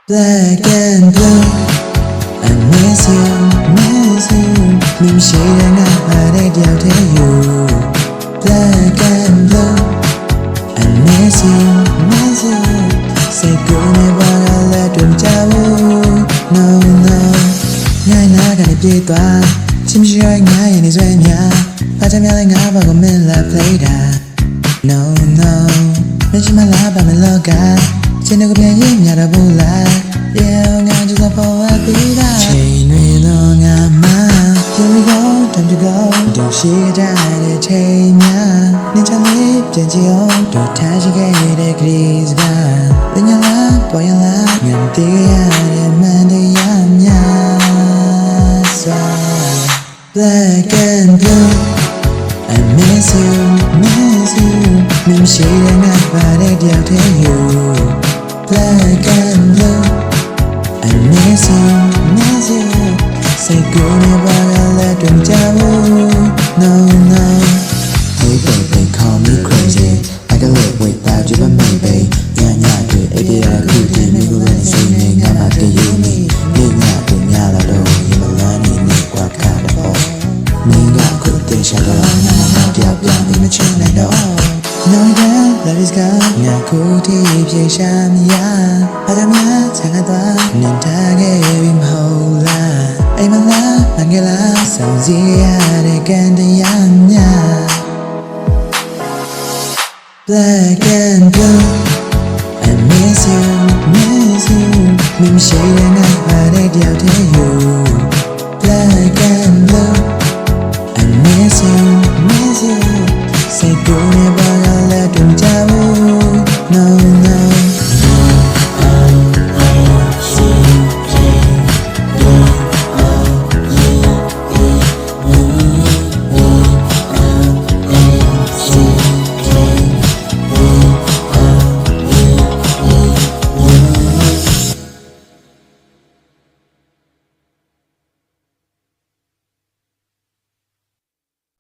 Black and blue I miss you, miss you မင်းရှိတဲ့ငါပါတဲ့တယောက်တည်း you Black and blue I miss you, miss you စိတ်ကူးနေပါကလည်းတွေ့မကြဘူး No, no ငါနာကနေပြေးသွားချင်းမရှိရငါရဲ့နေစွဲများဘာကြောင့်များလဲငါဘာကိုမင်းလာ play တာ No, no မရှိမလားဘာမလို့ကချင်းတို့ကပြန်ရင်များတော့ဘူးလား Yeah ငါjust for a bit of ချိန်တွေလုံးငါမှာ Here we go, time to go တို့ရှိကြတဲ့ချိန်များနေချလေးပြန်ကြည့်အောင်တို့ထားရှိခဲ့တဲ့ Greece ကပညာလားပေါ်ရလားငါတည်ရတဲ့မန်တရားများစွာ Black and blue I miss you, miss you မင်းရှိတဲ့ငါပါတဲ့တယောက်တည်း you Black and blue I miss you, miss you Say good never let them down No, no Hey baby, call me crazy I can live without you but maybe Yeah, yeah, good idea, good day Me go and say me, I'm not the you me Me not the nyala do You my lani, me kwa kada ho Me not good thing, shaka la Na na na, dia bia, me me chin na do No, yeah, love is gone Nga kuti, pye sham ya Ada mya, changa twa Nin ta ge, bim ho la Ay ma la, mange la Sao zi ya, de gan de ya nya Black and blue I miss you, miss you မင်းရှိတဲ့ငါပါတဲ့တယောက်တည်း you Black and blue I miss you, miss you Say good